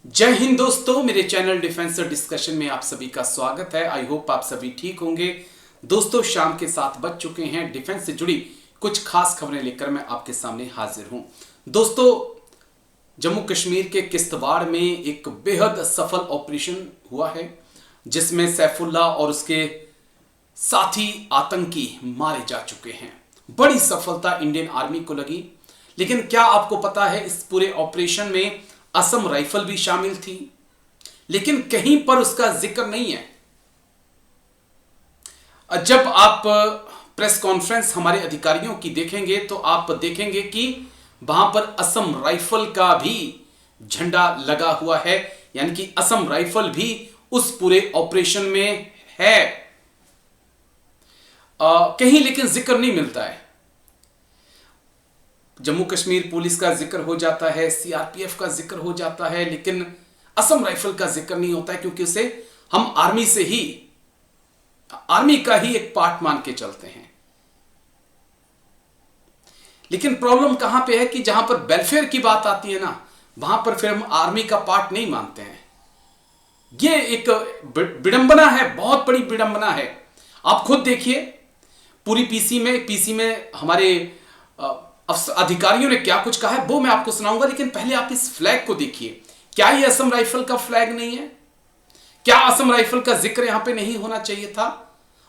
जय हिंद दोस्तों, मेरे चैनल डिफेंसर डिस्कशन में आप सभी का स्वागत है। आई होप आप सभी ठीक होंगे। दोस्तों, शाम के 7 बज चुके हैं। डिफेंस से जुड़ी कुछ खास खबरें लेकर मैं आपके सामने हाजिर हूं। दोस्तों, जम्मू कश्मीर के किश्तवाड़ में एक बेहद सफल ऑपरेशन हुआ है, जिसमें सैफुल्ला और उसके साथी आतंकी मारे जा चुके हैं। बड़ी सफलता इंडियन आर्मी को लगी। लेकिन क्या आपको पता है, इस पूरे ऑपरेशन में असम राइफल भी शामिल थी, लेकिन कहीं पर उसका जिक्र नहीं है। जब आप प्रेस कॉन्फ्रेंस हमारे अधिकारियों की देखेंगे तो आप देखेंगे कि वहां पर असम राइफल का भी झंडा लगा हुआ है, यानी कि असम राइफल भी उस पूरे ऑपरेशन में है। कहीं लेकिन जिक्र नहीं मिलता है। जम्मू कश्मीर पुलिस का जिक्र हो जाता है, सीआरपीएफ का जिक्र हो जाता है, लेकिन असम राइफल का जिक्र नहीं होता है, क्योंकि उसे हम आर्मी का ही एक पार्ट मान के चलते हैं। लेकिन प्रॉब्लम कहां पे है कि जहां पर वेलफेयर की बात आती है ना, वहां पर फिर हम आर्मी का पार्ट नहीं मानते हैं। यह एक विडंबना है, बहुत बड़ी विडंबना है। आप खुद देखिए, पूरी पीसी में हमारे अधिकारियों ने क्या कुछ कहा है वो मैं आपको सुनाऊंगा। लेकिन पहले आप इस फ्लैग को देखिए। क्या यह असम राइफल का फ्लैग नहीं है? क्या असम राइफल का जिक्र यहां पे नहीं होना चाहिए था?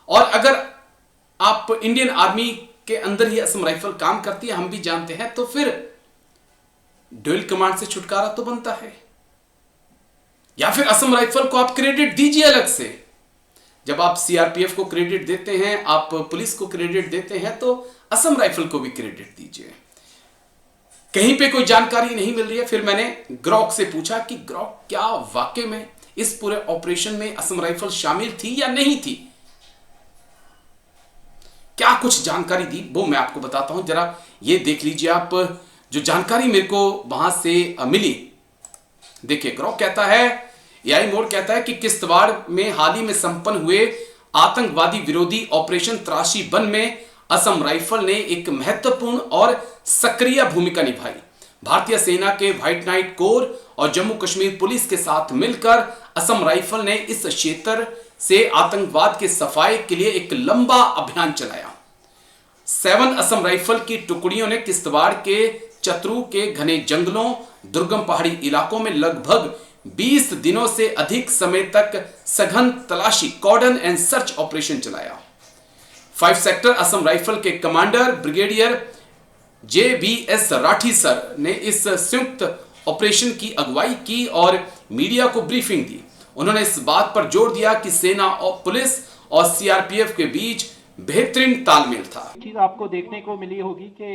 और अगर आप इंडियन आर्मी के अंदर ही असम राइफल काम करती है, हम भी जानते हैं, तो फिर ड्यूल कमांड से छुटकारा तो बनता है। या फिर असम राइफल को आप क्रेडिट दीजिए अलग से। जब आप सीआरपीएफ को क्रेडिट देते हैं, आप पुलिस को क्रेडिट देते हैं, तो असम राइफल को भी क्रेडिट दीजिए। कहीं पे कोई जानकारी नहीं मिल रही है। फिर मैंने ग्रॉक से पूछा कि ग्रॉक, क्या वाकई में इस पूरे ऑपरेशन में असम राइफल शामिल थी या नहीं थी? क्या कुछ जानकारी दी वो मैं आपको बताता हूं। जरा ये देख लीजिए आप, जो जानकारी मेरे को वहां से मिली। देखिए, ग्रॉक कहता है, एआई मोड कहता है कि किश्तवाड़ में हाल ही में संपन्न हुए आतंकवादी विरोधी ऑपरेशन त्रासी वन में असम राइफल ने एक महत्वपूर्ण और सक्रिय भूमिका निभाई। भारतीय सेना के व्हाइट नाइट कोर और जम्मू कश्मीर पुलिस के साथ मिलकर असम राइफल ने इस क्षेत्र से आतंकवाद के सफाई के लिए एक लंबा अभियान चलाया। 7 असम राइफल की टुकड़ियों ने किश्तवाड़ के चतरू के घने जंगलों, दुर्गम पहाड़ी इलाकों में लगभग 20 दिनों से अधिक समय तक सघन तलाशी, कॉर्डन एंड सर्च ऑपरेशन चलाया। 5 सेक्टर असम राइफल के commander brigadier JBS Rathi sir ने इस संयुक्त ऑपरेशन की अगुवाई की और मीडिया को ब्रीफिंग दी। उन्होंने इस बात पर जोर दिया कि सेना और पुलिस और सीआरपीएफ के बीच बेहतरीन तालमेल था। चीज आपको देखने को मिली होगी कि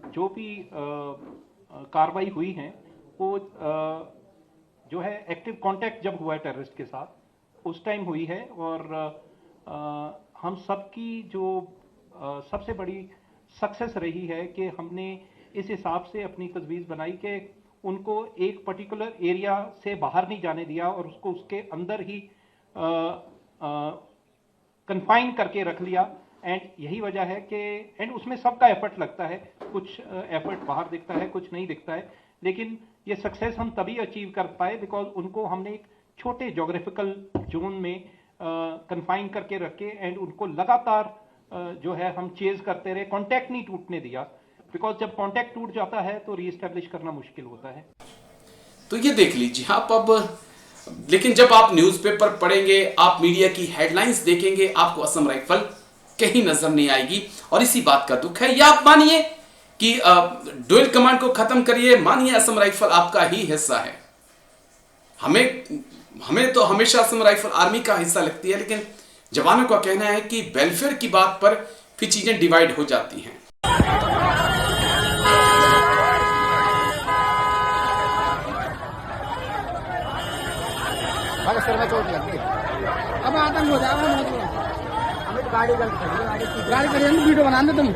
जो भी कार्रवाई हुई है वो जो है एक्टिव कांटेक्ट जब हुआ है टेररिस्ट के साथ, उस टाइम हुई है। और हम सबकी जो सबसे बड़ी सक्सेस रही है कि हमने इस हिसाब से अपनी तजवीज़ बनाई कि उनको एक पर्टिकुलर एरिया से बाहर नहीं जाने दिया और उसको उसके अंदर ही कन्फाइन करके रख लिया। एंड यही वजह है कि एंड उसमें सबका एफर्ट लगता है, कुछ एफर्ट बाहर दिखता है, कुछ नहीं दिखता है। लेकिन ये सक्सेस हम तभी अचीव कर पाए बिकॉज उनको हमने एक छोटे जोग्राफिकल जोन में कन्फाइन करके रखे एंड उनको लगातार जो है हम चेज करते रहे, कांटेक्ट नहीं टूटने दिया। बिकॉज जब कांटेक्ट टूट जाता है तो रीएस्टेब्लिश करना मुश्किल होता है। तो ये देख लीजिए आप अब। लेकिन जब आप न्यूज़पेपर पढ़ेंगे, आप मीडिया की हेडलाइंस देखेंगे, आपको असम राइफल कहीं नजर नहीं आएगी। और इसी बात का दुख है। या आप मानिए कि ड्यूल कमांड को खत्म करिए, मानिए असम राइफल आपका ही हिस्सा है। हमें तो हमेशा असम राइफल आर्मी का हिस्सा लगती है, लेकिन जवानों का कहना है कि वेलफेयर की बात पर फिर चीजें डिवाइड हो जाती हैं। सर में चोट लग गई, अब आतंक हो जाएगा। हमें तो गाड़ी खड़ी है, वीडियो बना दो तुम।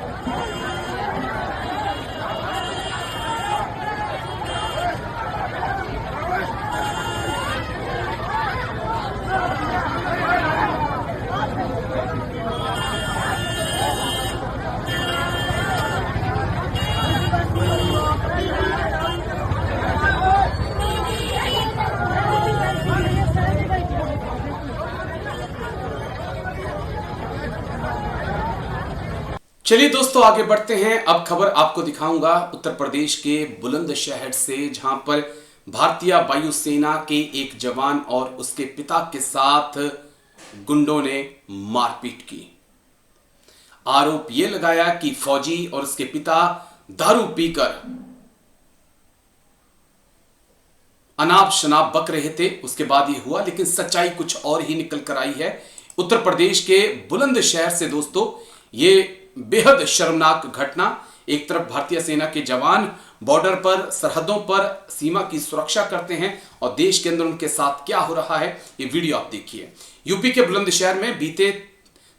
चलिए दोस्तों आगे बढ़ते हैं। अब खबर आपको दिखाऊंगा उत्तर प्रदेश के बुलंदशहर से, जहां पर भारतीय वायुसेना के एक जवान और उसके पिता के साथ गुंडों ने मारपीट की। आरोप यह लगाया कि फौजी और उसके पिता दारू पीकर अनाप शनाप बक रहे थे। उसके बाद ये हुआ, लेकिन सच्चाई कुछ और ही निकल कर आई है। उत्तर प्रदेश के बुलंदशहर से दोस्तों ये बेहद शर्मनाक घटना। एक तरफ भारतीय सेना के जवान बॉर्डर पर, सरहदों पर सीमा की सुरक्षा करते हैं और देश के अंदर उनके साथ क्या हो रहा है ये वीडियो आप देखिए। यूपी के बुलंदशहर में बीते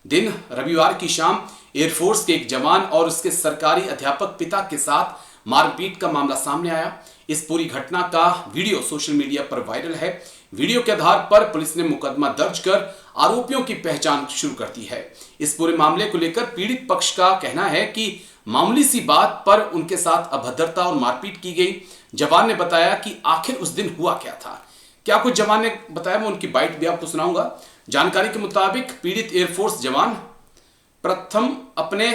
दिन रविवार की शाम एयरफोर्स के एक जवान और उसके सरकारी अध्यापक पिता के साथ मारपीट का मामला सामने आया। इस पूरी घटना का वीडियो सोशल मीडिया पर वायरल है। वीडियो के आधार पर पुलिस ने मुकदमा दर्ज कर आरोपियों की पहचान शुरू कर दी है। इस पूरे मामले को लेकर पीड़ित पक्ष का कहना है कि मामूली सी बात पर उनके साथ अभद्रता और मारपीट की गई। जवान ने बताया कि आखिर उस दिन हुआ क्या था। क्या कुछ जवान ने बताया, मैं उनकी बाइट भी आपको सुनाऊंगा। जानकारी के मुताबिक पीड़ित एयरफोर्स जवान प्रथम अपने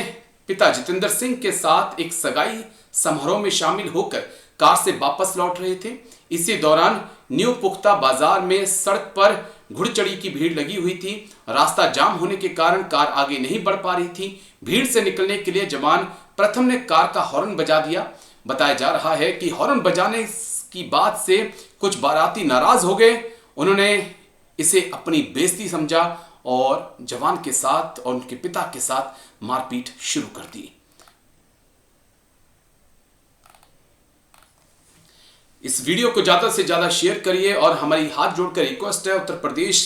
पिता जितेंद्र सिंह के साथ एक सगाई समारोह में शामिल होकर कार से वापस लौट रहे थे। इसी दौरान न्यू पुख्ता बाजार में सड़क पर घुड़चड़ी की भीड़ लगी हुई थी। रास्ता जाम होने के कारण कार आगे नहीं बढ़ पा रही थी। भीड़ से निकलने के लिए जवान प्रथम ने कार का हॉर्न बजा दिया। बताया जा रहा है कि हॉर्न बजाने की बात से कुछ बाराती नाराज हो गए। उन्होंने इसे अपनी बेइज्जती समझा और जवान के साथ और उनके पिता के साथ मारपीट शुरू कर दी। इस वीडियो को ज्यादा से ज्यादा शेयर करिए और हमारी हाथ जोड़कर रिक्वेस्ट है उत्तर प्रदेश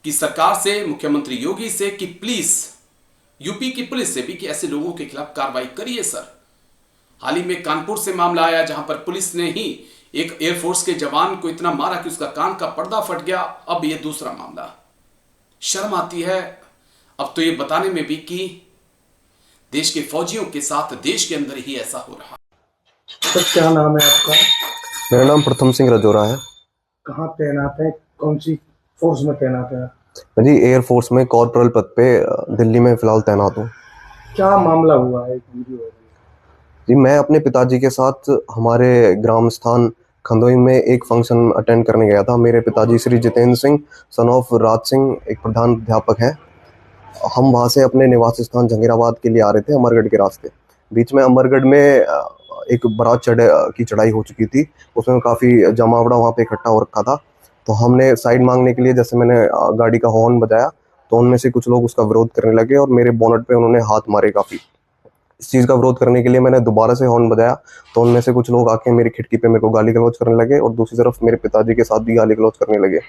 की सरकार से, मुख्यमंत्री योगी से कि प्लीज यूपी की पुलिस से भी कि ऐसे लोगों के खिलाफ कार्रवाई करिए सर। हाल ही में कानपुर से मामला आया जहां पर पुलिस ने ही एक एयरफोर्स के जवान को इतना मारा कि उसका कान का पर्दा फट गया। अब ये दूसरा मामला। शर्म आती है अब तो ये बताने में भी कि देश के फौजियों के साथ देश के अंदर ही ऐसा हो रहा। सर क्या नाम है आपका? मेरा नाम प्रथम सिंह रजौरा है। कहाँ तैनात है? कौन सी फोर्स में तैनात है? जी एयरफोर्स में कॉर्पोरल पद पे दिल्ली में फिलहाल तैनात हूँ। क्या मामला हुआ है? वीडियो है जी मैं अपने पिताजी के साथ हमारे ग्राम स्थान खंदोई में एक फंक्शन अटेंड करने गया था। मेरे पिताजी श्री जितेंद्र सिंह सन ऑफ राज सिंह एक प्रधान अध्यापक हैं। हम वहाँ से अपने निवास स्थान जहांगीराबाद के लिए आ रहे थे अमरगढ़ के रास्ते। बीच में अमरगढ़ में एक बारात की चढ़ाई हो चुकी थी। उसमें काफ़ी जमावड़ा वहाँ पे इकट्ठा हो रखा था। तो हमने साइड मांगने के लिए जैसे मैंने गाड़ी का हॉर्न बजाया तो उनमें से कुछ लोग उसका विरोध करने लगे और मेरे बोनट पे उन्होंने हाथ मारे काफ़ी। इस चीज़ का विरोध करने के लिए मैंने दोबारा से हॉर्न बजाया तो उनमें से कुछ लोग आके मेरी खिड़की पे मेरे को गाली गलौज करने लगे और दूसरी तरफ मेरे पिताजी के साथ भी गाली गलौज करने लगे।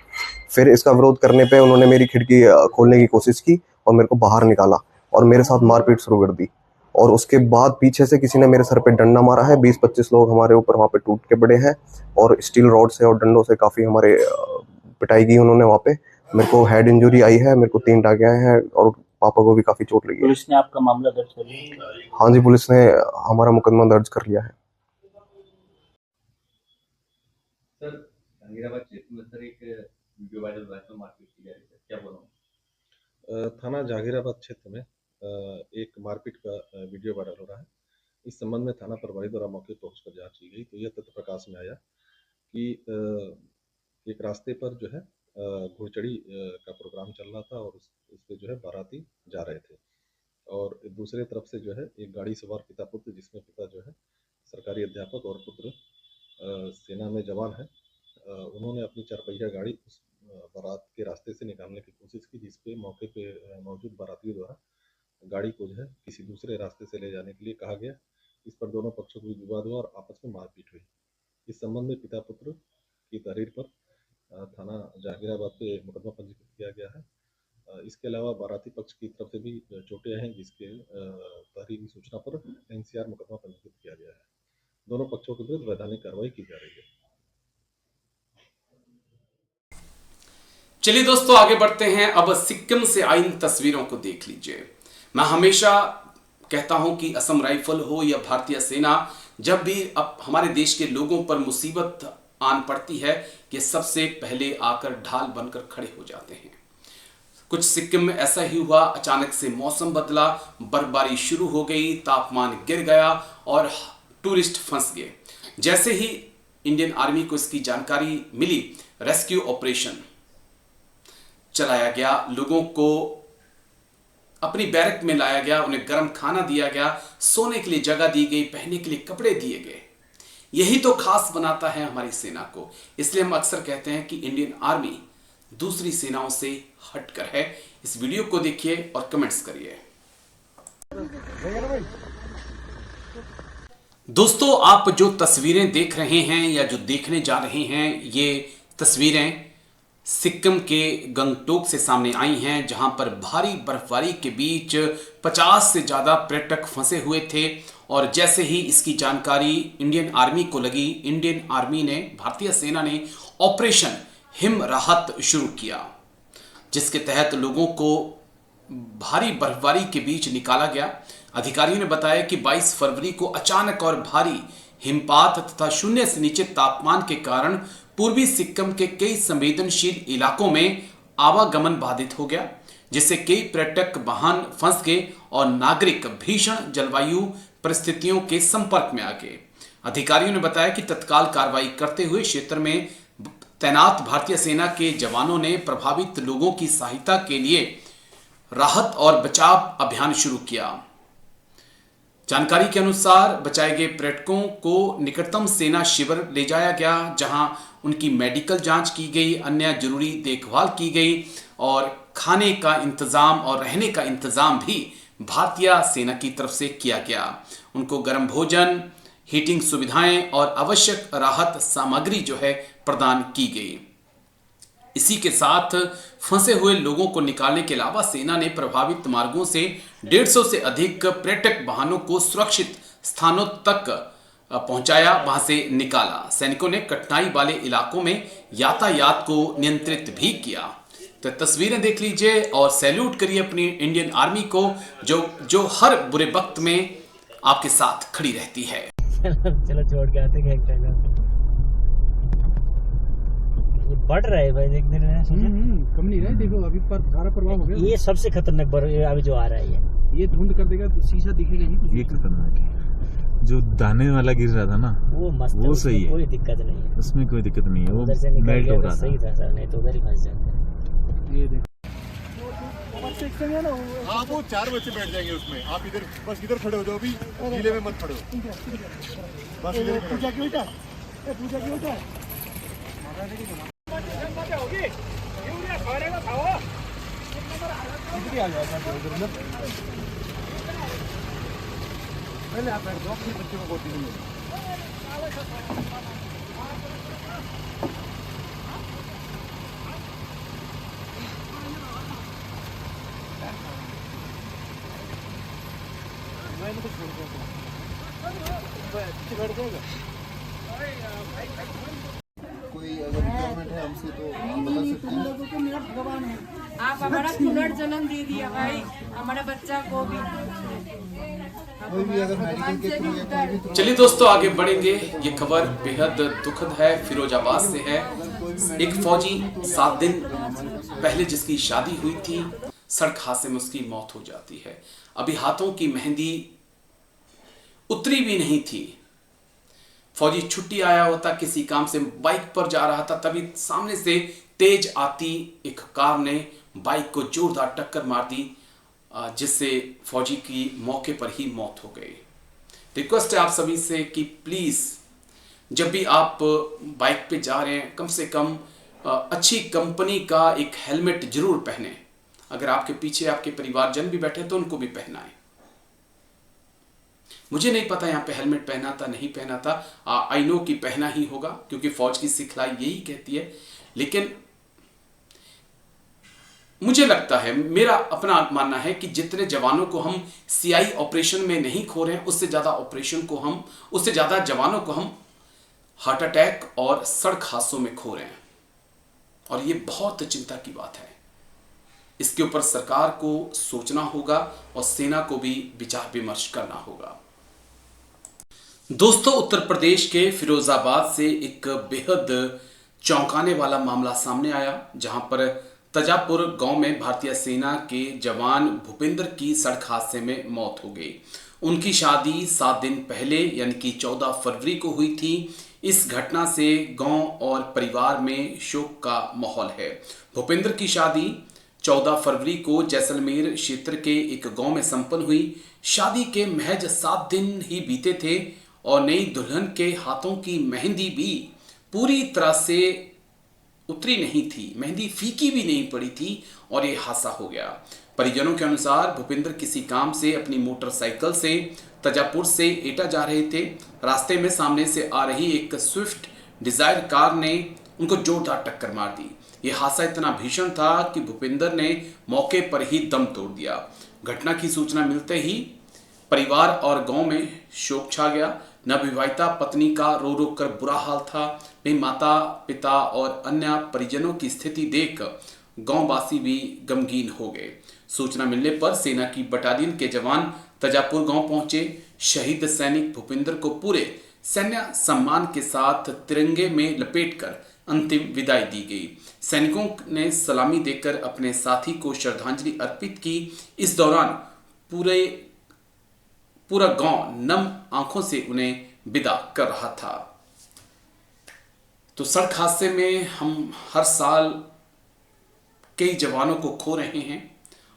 फिर इसका विरोध करने पे उन्होंने मेरी खिड़की खोलने की कोशिश की और मेरे को बाहर निकाला और मेरे साथ मारपीट शुरू कर दी। और उसके बाद पीछे से किसी ने मेरे सर पे डंडा मारा है। 20-25 लोग हमारे ऊपर वहाँ पे टूट के पड़े हैं और स्टील रॉड से और डंडों से काफ़ी हमारे पिटाई की उन्होंने वहाँ पे। मेरे को हेड इंजरी आई है, मेरे को 3 टाँके आए हैं और पापा को भी काफ़ी चोट लगी है। पुलिस ने आपका मामला दर्ज कर लिया? हाँ जी, पुलिस ने हमारा मुकदमा दर्ज कर लिया है। सर जहांगीराबाद क्षेत्र में सर एक वीडियो वायरल हुआ है, मारपीट की जा रही है, क्या बोलूं? थाना जहांगीराबाद क्षेत्र में एक मारपीट का वीडियो वायरल हो रहा है। इस संबंध में थाना प्रभारी द्वारा मौके पर पहुंचकर जांच की गई तो यह तथ्य प्रकाश में आया कि एक रास्ते पर जो है घुड़चड़ी का प्रोग्राम चल रहा था और उस पे जो है बाराती जा रहे थे और दूसरे तरफ से जो है एक गाड़ी सवार पिता पुत्र, जिसमें पिता जो है सरकारी अध्यापक और पुत्र सेना में जवान है, उन्होंने अपनी 4 पहिया गाड़ी उस बारात के रास्ते से निकालने की कोशिश की, जिसपे मौके पे मौजूद बारातियों द्वारा गाड़ी को जो है किसी दूसरे रास्ते से ले जाने के लिए कहा गया। इस पर दोनों पक्षों को विवाद हुआ और आपस में मारपीट हुई। इस संबंध में पिता पुत्र की तहरीर पर थाना जहांगीराबाद पे मुकदमा पंजीकृत किया गया है। इसके अलावा बाराती पक्ष की तरफ से भी चोटें हैं, जिसके तहरीर की सूचना पर NCR मुकदमा पंजीकृत किया गया है। दोनों पक्षों के विरुद्ध वैधानिक कार्रवाई की जा रही है। चलिए दोस्तों आगे बढ़ते हैं। अब सिक्किम से आई इन तस्वीरों को देख लीजिए। मैं हमेशा कहता हूं कि असम राइफल हो या भारतीय सेना, जब भी अब हमारे देश के लोगों पर मुसीबत आन पड़ती है कि सबसे पहले आकर ढाल बनकर खड़े हो जाते हैं। कुछ सिक्किम में ऐसा ही हुआ, अचानक से मौसम बदला, बर्फबारी शुरू हो गई, तापमान गिर गया और टूरिस्ट फंस गए। जैसे ही इंडियन आर्मी को इसकी जानकारी मिली, रेस्क्यू ऑपरेशन चलाया गया, लोगों को अपनी बैरक में लाया गया, उन्हें गर्म खाना दिया गया, सोने के लिए जगह दी गई, पहनने के लिए कपड़े दिए गए। यही तो खास बनाता है हमारी सेना को। इसलिए हम अक्सर कहते हैं कि इंडियन आर्मी दूसरी सेनाओं से हटकर है। इस वीडियो को देखिए और कमेंट्स करिए। दोस्तों, आप जो तस्वीरें देख रहे हैं या जो देखने जा रहे हैं, ये तस्वीरें सिक्किम के गंगटोक से सामने आई हैं, जहां पर भारी बर्फबारी के बीच 50 से ज़्यादा पर्यटक फंसे हुए थे। और जैसे ही इसकी जानकारी इंडियन आर्मी को लगी, इंडियन आर्मी ने, भारतीय सेना ने ऑपरेशन हिम राहत शुरू किया, जिसके तहत लोगों को भारी बर्फबारी के बीच निकाला गया। अधिकारियों ने बताया कि 22 फरवरी को अचानक और भारी हिमपात तथा शून्य से नीचे तापमान के कारण पूर्वी सिक्किम के कई संवेदनशील इलाकों में आवागमन बाधित हो गया, जिससे कई पर्यटक वाहन फंस गए और नागरिक भीषण जलवायु परिस्थितियों के संपर्क में आ गए। अधिकारियों ने बताया कि तत्काल कार्रवाई करते हुए क्षेत्र में तैनात भारतीय सेना के जवानों ने प्रभावित लोगों की सहायता के लिए राहत और बचाव अभियान शुरू किया। जानकारी के अनुसार बचाए गए पर्यटकों को निकटतम सेना शिविर ले जाया गया, जहां उनकी मेडिकल जांच की गई, अन्य जरूरी देखभाल की गई और खाने का इंतजाम और रहने का इंतजाम भी भारतीय सेना की तरफ से किया गया। उनको गर्म भोजन, हीटिंग सुविधाएं और आवश्यक राहत सामग्री जो है प्रदान की गई। इसी के साथ फंसे हुए लोगों को निकालने के अलावा सेना ने प्रभावित मार्गों से 150 से अधिक पर्यटक वाहनों को सुरक्षित स्थानों तक पहुंचाया, वहां से निकाला। सैनिकों ने कठिनाई वाले इलाकों में यातायात को नियंत्रित भी किया। तो तस्वीरें देख लीजिए और सैल्यूट करिए अपनी इंडियन आर्मी को, जो हर बुरे वक्त में आपके साथ खड़ी रहती है। चलो छोड़ के आते हैं। ये बढ़ रहा है भाई, देख दिन कम नहीं रहा है। देखो अभी पर सारा प्रभाव हो गया। ये सबसे खतरनाक अभी जो आ रहा है, ये धुंध कर देगा तो शीशा दिखेगा नहीं कुछ। ये खतरनाक है। जो दाने वाला गिर रहा था ना, वो मस्त, वो सही है, कोई दिक्कत नहीं है, उसमें कोई दिक्कत नहीं है, वो मेल्ट हो रहा था। सही था सर, नहीं तो उधर ही फंस जाते। ये देखो हाँ, वो 4 बच्चे बैठ जाएंगे उसमें। आप इधर बस इधर खड़े हो जाओ, अभी गीले में मत खड़े हो, बस इधर पूजा की बेटा, पूजा की बेटा पहले आप बैठ जाओ, फिर बच्चों को गोदी में कोई अगर रिक्वायरमेंट है हमसे तो हम बता सकते हैं। आप हमारा पुनर्जन्म दे दिया भाई, हमारे बच्चा को भी। कोई भी अगर मेडिकल के थ्रू या कोई भी थ्रू। चलिए दोस्तों, आगे बढ़ेंगे। ये खबर बेहद दुखद है, फिरोजाबाद से है। एक फौजी 7 दिन पहले जिसकी शादी हुई थी, सड़क हादसे में उसकी मौत हो जाती है। अभी हाथों की मेहंदी उतरी भी नहीं थी। फौजी छुट्टी आया होता, किसी काम से बाइक पर जा रहा था, तभी सामने से तेज आती एक कार ने बाइक को जोरदार टक्कर मार दी, जिससे फौजी की मौके पर ही मौत हो गई। रिक्वेस्ट है आप सभी से कि प्लीज जब भी आप बाइक पे जा रहे हैं, कम से कम अच्छी कंपनी का एक हेलमेट जरूर पहने। अगर आपके पीछे आपके परिवारजन भी बैठे तो उनको भी पहनाएं। मुझे नहीं पता यहाँ पे हेलमेट पहना था नहीं पहना था, आई नो कि पहना ही होगा, क्योंकि फौज की सिखलाई यही कहती है। लेकिन मुझे लगता है, मेरा अपना मानना है कि जितने जवानों को हम सीआई ऑपरेशन में नहीं खो रहे हैं, उससे ज्यादा जवानों को हम हार्ट अटैक और सड़क हादसों में खो रहे हैं। और ये बहुत चिंता की बात है। इसके ऊपर सरकार को सोचना होगा और सेना को भी विचार विमर्श करना होगा। दोस्तों, उत्तर प्रदेश के फिरोजाबाद से एक बेहद चौंकाने वाला मामला सामने आया, जहां पर तजापुर गांव में भारतीय सेना के जवान भूपेंद्र की सड़क हादसे में मौत हो गई। उनकी शादी 7 दिन पहले यानी कि 14 फरवरी को हुई थी। इस घटना से गांव और परिवार में शोक का माहौल है। भूपेंद्र की शादी 14 फरवरी को जैसलमेर क्षेत्र के एक गांव में संपन्न हुई। शादी के महज 7 दिन ही बीते थे और नई दुल्हन के हाथों की मेहंदी भी पूरी तरह से उतरी नहीं थी, मेहंदी फीकी भी नहीं पड़ी थी और ये हादसा हो गया। परिजनों के अनुसार भूपेंद्र किसी काम से अपनी मोटरसाइकिल से तजापुर से एटा जा रहे थे। रास्ते में सामने से आ रही एक स्विफ्ट डिजायर कार ने उनको जोरदार टक्कर मार दी। यह हादसा इतना भीषण था कि भूपेंद्र ने मौके पर ही दम तोड़ दिया। घटना की सूचना मिलते ही परिवार और गांव में शोक छा गया। नवविवाहिता पत्नी का रो रो कर बुरा हाल था। वे माता पिता और अन्य परिजनों की स्थिति देख गांववासी भी गमगीन हो गए। सूचना मिलने पर सेना की बटालियन के जवान तजापुर गांव पहुंचे। शहीद सैनिक भूपेंद्र को पूरे सैन्य सम्मान के साथ तिरंगे में लपेटकर अंतिम विदाई दी गई। सैनिकों ने सलामी देकर अपने साथी को श्रद्धांजलि अर्पित की। इस दौरान पूरा गांव नम आंखों से उन्हें विदा कर रहा था। तो सड़क हादसे में हम हर साल कई जवानों को खो रहे हैं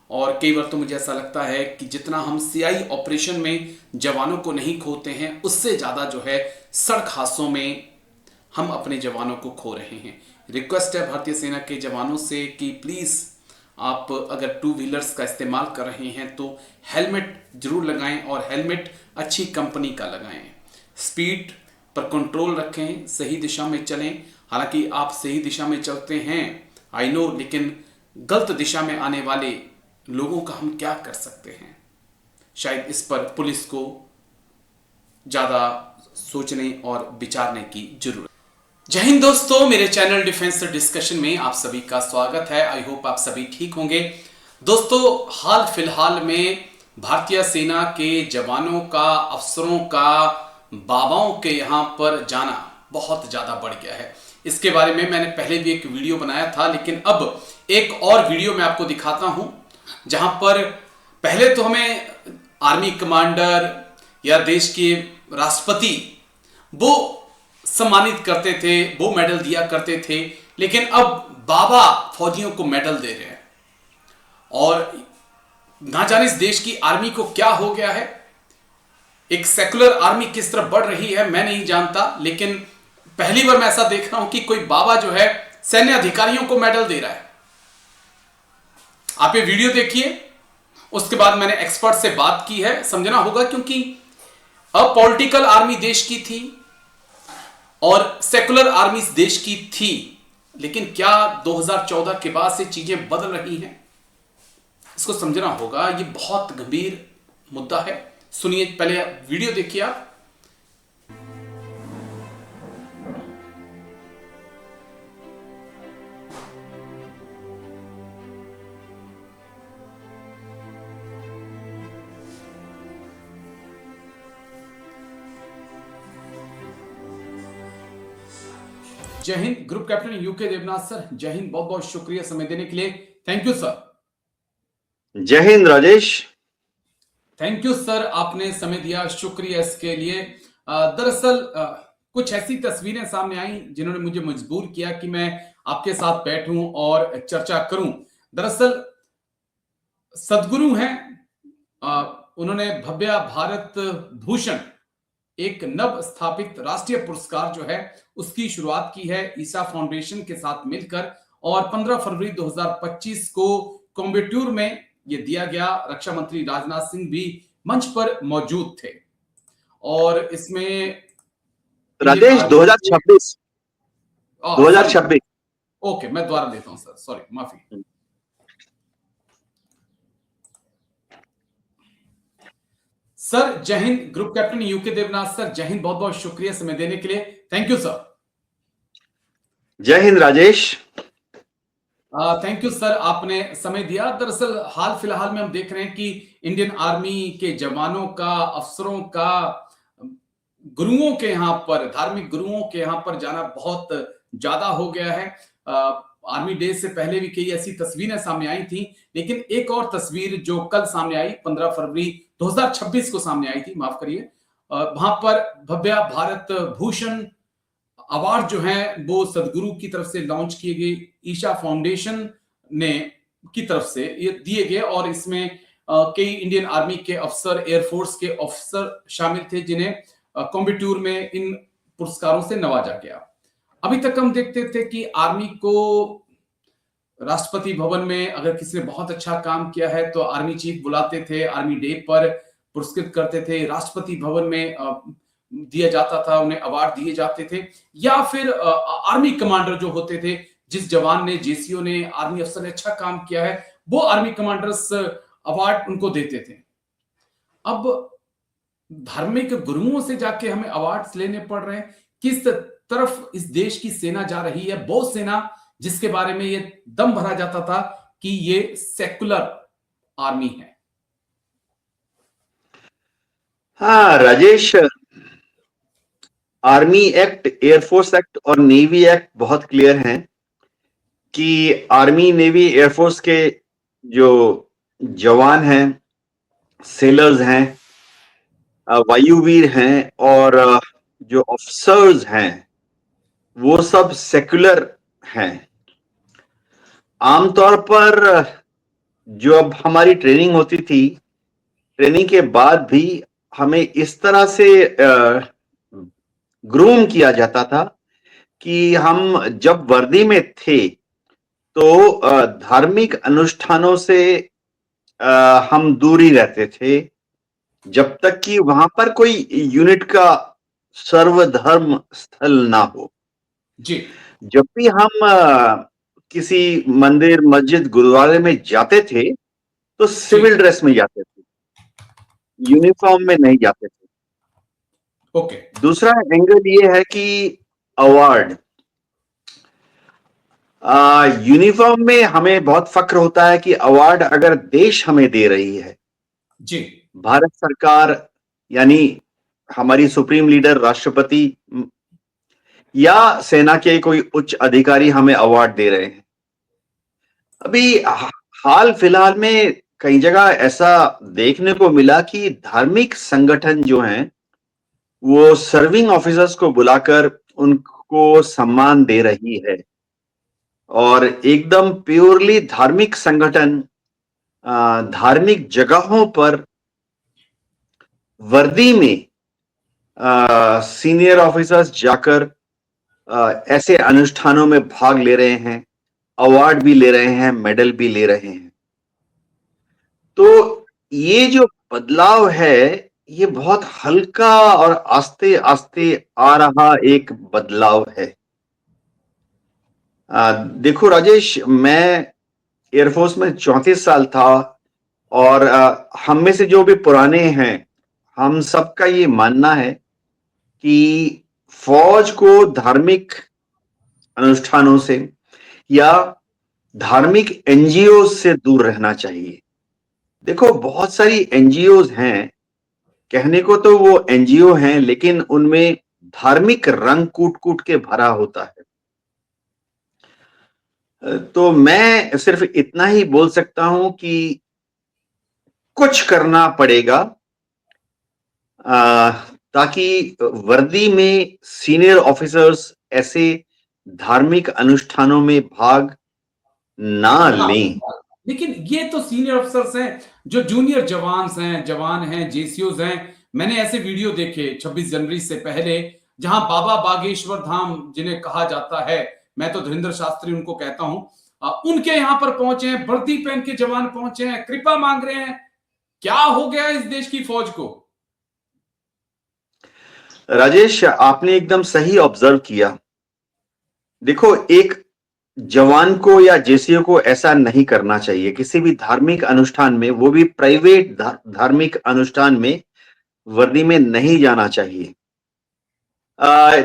और कई बार तो मुझे ऐसा लगता है कि जितना हम सीआई ऑपरेशन में जवानों को नहीं खोते हैं, उससे ज्यादा जो है सड़क हादसों में हम अपने जवानों को खो रहे हैं। रिक्वेस्ट है भारतीय सेना के जवानों से कि प्लीज आप अगर 2 व्हीलर्स का इस्तेमाल कर रहे हैं तो हेलमेट जरूर लगाएं और हेलमेट अच्छी कंपनी का लगाएं। स्पीड पर कंट्रोल रखें, सही दिशा में चलें। हालांकि आप सही दिशा में चलते हैं आई नो, लेकिन गलत दिशा में आने वाले लोगों का हम क्या कर सकते हैं। शायद इस पर पुलिस को ज्यादा सोचने और विचारने की जरूरत। जय हिंद दोस्तों, मेरे चैनल डिफेंस डिस्कशन में आप सभी का स्वागत है। आई होप आप सभी ठीक होंगे। दोस्तों, हाल फिलहाल में भारतीय सेना के जवानों का, अफसरों का, बाबाओं के यहां पर जाना बहुत ज्यादा बढ़ गया है। इसके बारे में मैंने पहले भी एक वीडियो बनाया था, लेकिन अब एक और वीडियो मैं आपको दिखाता हूं जहां पर पहले तो हमें आर्मी कमांडर या देश के राष्ट्रपति वो सम्मानित करते थे, वो मेडल दिया करते थे, लेकिन अब बाबा फौजियों को मेडल दे रहे हैं। और ना जाने इस देश की आर्मी को क्या हो गया है। एक सेकुलर आर्मी किस तरफ बढ़ रही है मैं नहीं जानता, लेकिन पहली बार मैं ऐसा देख रहा हूं कि कोई बाबा जो है सैन्य अधिकारियों को मेडल दे रहा है। आप ये वीडियो देखिए, उसके बाद मैंने एक्सपर्ट से बात की है। समझना होगा क्योंकि अब पॉलिटिकल आर्मी देश की थी और सेकुलर आर्मी इस देश की थी, लेकिन क्या 2014 के बाद से चीजें बदल रही हैं, इसको समझना होगा। ये बहुत गंभीर मुद्दा है। सुनिए, पहले वीडियो देखिए आप। जय हिंद। Group captain UK Devnath sir, जय हिंद। बहुत बहुत शुक्रिया समय देने के लिए। Thank you sir. जय हिंद राजेश। थैंक यू सर, आपने समय दिया, शुक्रिया इसके लिए। दरअसल कुछ ऐसी तस्वीरें सामने आई जिन्होंने मुझे मजबूर किया कि मैं आपके साथ बैठूं और चर्चा करूं। दरअसल सदगुरु हैं, उन्होंने भव्य भारत भूषण, एक नव स्थापित राष्ट्रीय पुरस्कार जो है उसकी शुरुआत की है ईसा फाउंडेशन के साथ मिलकर, और 15 फरवरी 2025 को कोयम्बटूर में ये दिया गया। रक्षा मंत्री राजनाथ सिंह भी मंच पर मौजूद थे और इसमें राजेश 2026 ओके, मैं दोबारा लेता हूं सर, सॉरी, माफी। सर जय हिंद। Group captain UK Devnath sir, जय हिंद। बहुत बहुत शुक्रिया समय देने के लिए। Thank you sir. जय हिंद राजेश। थैंक यू सर, आपने समय दिया। दरअसल हाल फिलहाल में हम देख रहे हैं कि इंडियन आर्मी के जवानों का, अफसरों का, गुरुओं के यहाँ पर, धार्मिक गुरुओं के यहाँ पर जाना बहुत ज्यादा हो गया है। आर्मी डे से पहले भी कई ऐसी तस्वीरें सामने आई थी, लेकिन एक और तस्वीर जो कल सामने आई 15 फरवरी 2026 को सामने आई थी, माफ करिए, वहां पर भव्य भारत भूषण अवार्ड जो है वो सदगुरु की तरफ से लॉन्च किए गए, ईशा फाउंडेशन ने की तरफ से ये दिए गए और इसमें कई इंडियन आर्मी के अफसर, एयरफोर्स के अफसर शामिल थे जिन्हें कॉम्बिट्यूर में इन पुरस्कारों से नवाजा गया। अभी तक हम देखते थे कि आर्मी को राष्ट्रपति भवन में अगर किसी ने बहुत अच्छा काम किया है तो आर्मी चीफ बुलाते थे, आर्मी डे पर पुरस्कृत करते थे, राष्ट्रपति भवन में दिया जाता था, उन्हें अवार्ड दिए जाते थे, या फिर आर्मी कमांडर जो होते थे, जिस जवान ने, जेसीओ ने, आर्मी अफसर ने अच्छा काम किया है, वो आर्मी कमांडर्स अवार्ड उनको देते थे। अब धार्मिक गुरुओं से जाके हमें अवार्ड्स लेने पड़ रहे हैं। किस तरफ इस देश की सेना जा रही है, वो सेना जिसके बारे में ये दम भरा जाता था कि ये सेकुलर आर्मी है। हाँ Rajesh, army act, air force act और नेवी एक्ट बहुत क्लियर हैं कि आर्मी, नेवी, एयरफोर्स के जो जवान हैं, सेलर्स हैं, वायुवीर हैं और जो ऑफिसर्स हैं वो सब सेक्युलर हैं। आमतौर पर जो अब हमारी ट्रेनिंग होती थी, ट्रेनिंग के बाद भी हमें इस तरह से ग्रूम किया जाता था कि हम जब वर्दी में थे तो धार्मिक अनुष्ठानों से हम दूरी रहते थे जब तक कि वहां पर कोई यूनिट का सर्वधर्म स्थल ना हो। जी। जब भी हम किसी मंदिर, मस्जिद, गुरुद्वारे में जाते थे तो सिविल ड्रेस में जाते थे, यूनिफॉर्म में नहीं जाते थे। ओके। दूसरा एंगल ये है कि अवार्ड, यूनिफॉर्म में हमें बहुत फक्र होता है कि अवार्ड अगर देश हमें दे रही है, जी, भारत सरकार यानी हमारी सुप्रीम लीडर राष्ट्रपति या सेना के कोई उच्च अधिकारी हमें अवार्ड दे रहे हैं। अभी हाल फिलहाल में कई जगह ऐसा देखने को मिला कि धार्मिक संगठन जो हैं वो सर्विंग ऑफिसर्स को बुलाकर उनको सम्मान दे रही है और एकदम प्योरली धार्मिक संगठन धार्मिक जगहों पर वर्दी में सीनियर ऑफिसर्स जाकर ऐसे अनुष्ठानों में भाग ले रहे हैं, अवार्ड भी ले रहे हैं, मेडल भी ले रहे हैं। तो ये जो बदलाव है ये बहुत हल्का और आस्ते आस्ते आ रहा एक बदलाव है। देखो राजेश, मैं एयरफोर्स में 34 साल था और हम में से जो भी पुराने हैं, हम सबका ये मानना है कि फौज को धार्मिक अनुष्ठानों से या धार्मिक एनजीओ से दूर रहना चाहिए। देखो बहुत सारी एनजीओज हैं, कहने को तो वो एनजीओ हैं लेकिन उनमें धार्मिक रंग कूट कूट के भरा होता है। तो मैं सिर्फ इतना ही बोल सकता हूं कि कुछ करना पड़ेगा ताकि वर्दी में सीनियर ऑफिसर्स ऐसे धार्मिक अनुष्ठानों में भाग ना लें। लेकिन ये तो सीनियर अफसर्स हैं, जो जूनियर जवान हैं, जेसीओज हैं। मैंने ऐसे वीडियो देखे 26 जनवरी से पहले जहां बाबा बागेश्वर धाम जिन्हें कहा जाता है, मैं तो धीरेन्द्र शास्त्री उनको कहता हूं, उनके यहां पर पहुंचे हैं, वर्दी पहन के जवान पहुंचे हैं, कृपा मांग रहे हैं। क्या हो गया इस देश की फौज को? राजेश, आपने एकदम सही ऑब्जर्व किया। देखो, एक जवान को या जेसीओ को ऐसा नहीं करना चाहिए किसी भी धार्मिक अनुष्ठान में, वो भी प्राइवेट धार्मिक अनुष्ठान में वर्दी में नहीं जाना चाहिए।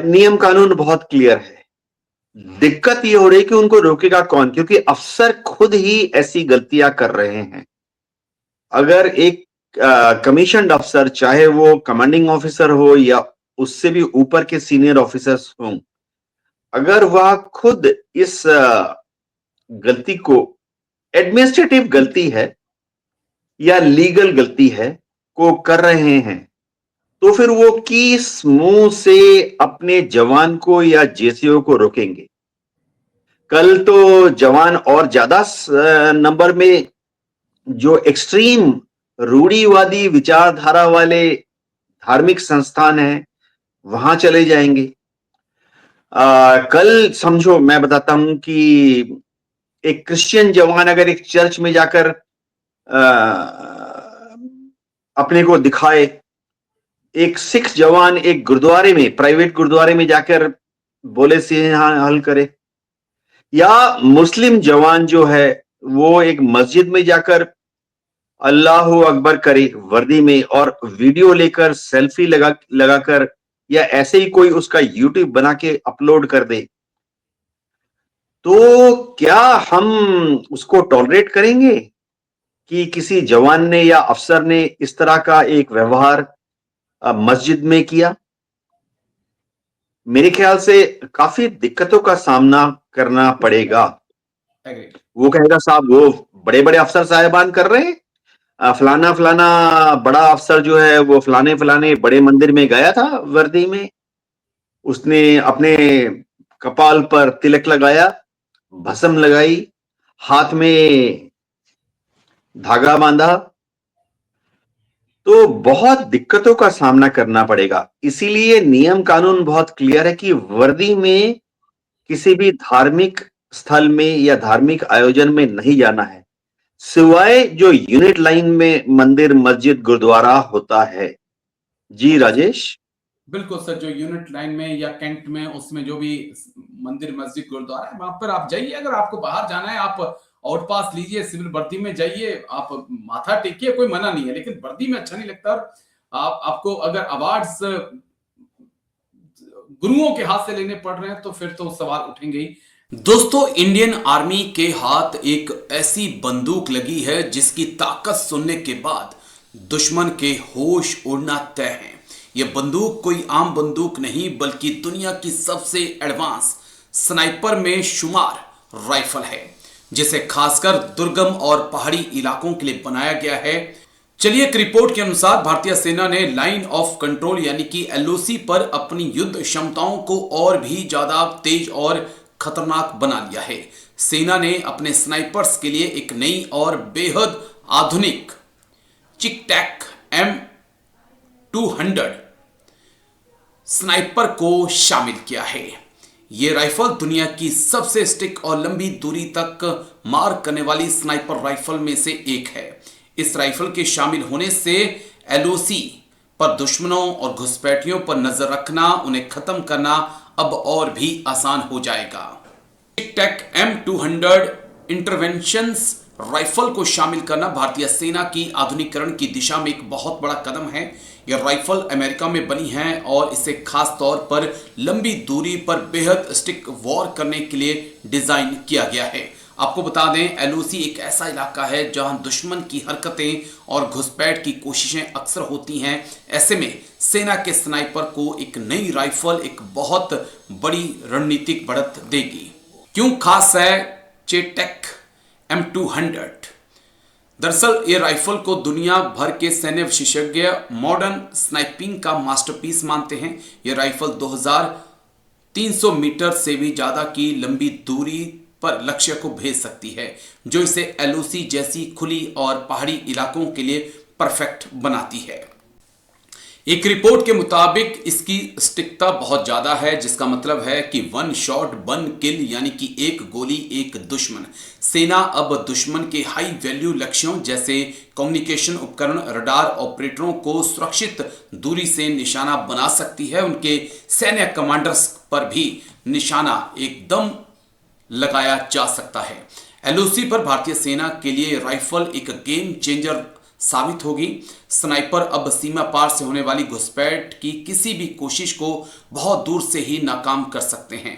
नियम कानून बहुत क्लियर है। दिक्कत ये हो रही है कि उनको रोकेगा कौन, क्योंकि अफसर खुद ही ऐसी गलतियां कर रहे हैं। अगर एक कमीशन्ड अफसर, चाहे वो कमांडिंग ऑफिसर हो या उससे भी ऊपर के सीनियर ऑफिसर्स हों, अगर वह खुद इस गलती को, एडमिनिस्ट्रेटिव गलती है या लीगल गलती है, को कर रहे हैं, तो फिर वो किस मुंह से अपने जवान को या जेसीओ को रोकेंगे? कल तो जवान और ज्यादा नंबर में जो एक्सट्रीम रूढ़िवादी विचारधारा वाले धार्मिक संस्थान हैं वहां चले जाएंगे। कल समझो, मैं बताता हूं कि एक क्रिश्चियन जवान अगर एक चर्च में जाकर अपने को दिखाए, एक सिख जवान एक गुरुद्वारे में, प्राइवेट गुरुद्वारे में जाकर बोले से हल करे, या मुस्लिम जवान जो है वो एक मस्जिद में जाकर अल्लाह अकबर करे वर्दी में और वीडियो लेकर सेल्फी लगाकर या ऐसे ही कोई उसका यूट्यूब बना के अपलोड कर दे, तो क्या हम उसको टॉलरेट करेंगे कि किसी जवान ने या अफसर ने इस तरह का एक व्यवहार मस्जिद में किया? मेरे ख्याल से काफी दिक्कतों का सामना करना पड़ेगा। वो कहेगा साहब वो बड़े बड़े अफसर साहिबान कर रहे हैं, फलाना फलाना बड़ा अफसर जो है वो फलाने फलाने बड़े मंदिर में गया था वर्दी में, उसने अपने कपाल पर तिलक लगाया, भस्म लगाई, हाथ में धागा बांधा, तो बहुत दिक्कतों का सामना करना पड़ेगा। इसीलिए नियम कानून बहुत क्लियर है कि वर्दी में किसी भी धार्मिक स्थल में या धार्मिक आयोजन में नहीं जाना है, सिवाय जो यूनिट लाइन में मंदिर मस्जिद गुरुद्वारा होता है। जी राजेश। बिल्कुल सर, जो यूनिट लाइन में या कैंट में उसमें जो भी मंदिर मस्जिद गुरुद्वारा है वहां पर आप जाइए। अगर आपको बाहर जाना है आप आउट पास लीजिए, सिविल वर्दी में जाइए, आप माथा टेकिए, कोई मना नहीं है, लेकिन वर्दी में अच्छा नहीं लगता। आपको अगर अवार्ड्स गुरुओं के हाथ से लेने पड़ रहे हैं तो फिर तो सवाल उठेंगे ही। दोस्तों, इंडियन आर्मी के हाथ एक ऐसी बंदूक लगी है जिसकी ताकत सुनने के बाद दुश्मन के होश उड़ना तय है। यह बंदूक कोई आम बंदूक नहीं बल्कि दुनिया की सबसे एडवांस स्नाइपर में शुमार राइफल है, जिसे खासकर दुर्गम और पहाड़ी इलाकों के लिए बनाया गया है। चलिए, एक रिपोर्ट के अनुसार भारतीय सेना ने लाइन ऑफ कंट्रोल यानी कि LOC पर अपनी युद्ध क्षमताओं को और भी ज्यादा तेज और खतरनाक बना लिया है। सेना ने अपने स्नाइपर्स के लिए एक नई और बेहद आधुनिक चिकटैक M200 स्नाइपर को शामिल किया है। यह राइफल दुनिया की सबसे स्टिक और लंबी दूरी तक मार करने वाली स्नाइपर राइफल में से एक है। इस राइफल के शामिल होने से LOC पर दुश्मनों और घुसपैठियों पर नजर रखना, उन्हें खत्म करना अब और भी आसान हो जाएगा। चिकटैक M200 इंटरवेंशंस राइफल को शामिल करना भारतीय सेना की आधुनिकीकरण की दिशा में एक बहुत बड़ा कदम है। यह राइफल अमेरिका में बनी है और इसे खास तौर पर लंबी दूरी पर बेहद स्टिक वॉर करने के लिए डिजाइन किया गया है। आपको बता दें, LOC एक ऐसा इलाका है जहां दुश्मन की हरकतें और घुसपैठ की कोशिशें अक्सर होती हैं। ऐसे में सेना के स्नाइपर को एक नई राइफल एक बहुत बड़ी रणनीतिक बढ़त देगी। क्यों खास है चिकटैक M200? दरअसल ये राइफल को दुनिया भर के सैन्य विशेषज्ञ मॉडर्न स्नाइपिंग का मास्टरपीस मानते हैं। यह राइफल 2300 मीटर से भी ज्यादा की लंबी दूरी पर लक्ष्य को भेज सकती है, जो इसे LOC जैसी खुली और पहाड़ी इलाकों के लिए परफेक्ट बनाती है। एक रिपोर्ट के मुताबिक इसकी सटीकता बहुत ज्यादा है, जिसका मतलब है कि 1 शॉट 1 किल यानी कि एक गोली एक दुश्मन। सेना अब दुश्मन के हाई वैल्यू लक्ष्यों जैसे कम्युनिकेशन उपकरण, रडार ऑपरेटरों को सुरक्षित दूरी से निशाना बना सकती है। उनके सैन्य कमांडर्स पर भी निशाना एकदम लगाया जा सकता है। LOC पर भारतीय सेना के लिए राइफल एक गेम चेंजर साबित होगी। स्नाइपर अब सीमा पार से होने वाली घुसपैठ की किसी भी कोशिश को बहुत दूर से ही नाकाम कर सकते हैं।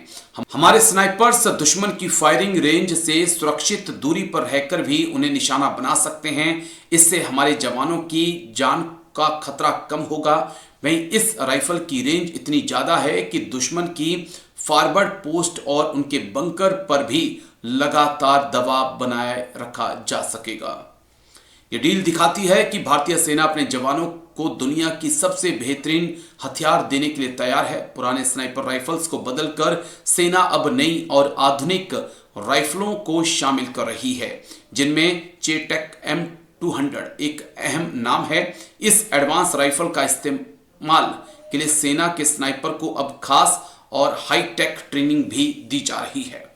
हमारे स्नाइपर्स दुश्मन की फायरिंग रेंज से सुरक्षित दूरी पर रहकर भी उन्हें निशाना बना सकते हैं। इससे हमारे जवानों की जान का खतरा कम होगा। वहीं इस राइफल की रेंज इतनी ज्यादा है कि दुश्मन की फॉरवर्ड पोस्ट और उनके बंकर पर भी लगातार दबाव बनाए रखा जा सकेगा। ये डील दिखाती है कि भारतीय सेना अपने जवानों को दुनिया की सबसे बेहतरीन हथियार देने के लिए तैयार है। पुराने स्नाइपर राइफल्स को बदलकर सेना अब नई और आधुनिक राइफलों को शामिल कर रही है, जिनमें चेटेक M200 एक अहम नाम है। इस एडवांस राइफल का इस्तेमाल के लिए सेना के स्नाइपर को अब खास और हाईटेक ट्रेनिंग भी दी जा रही है।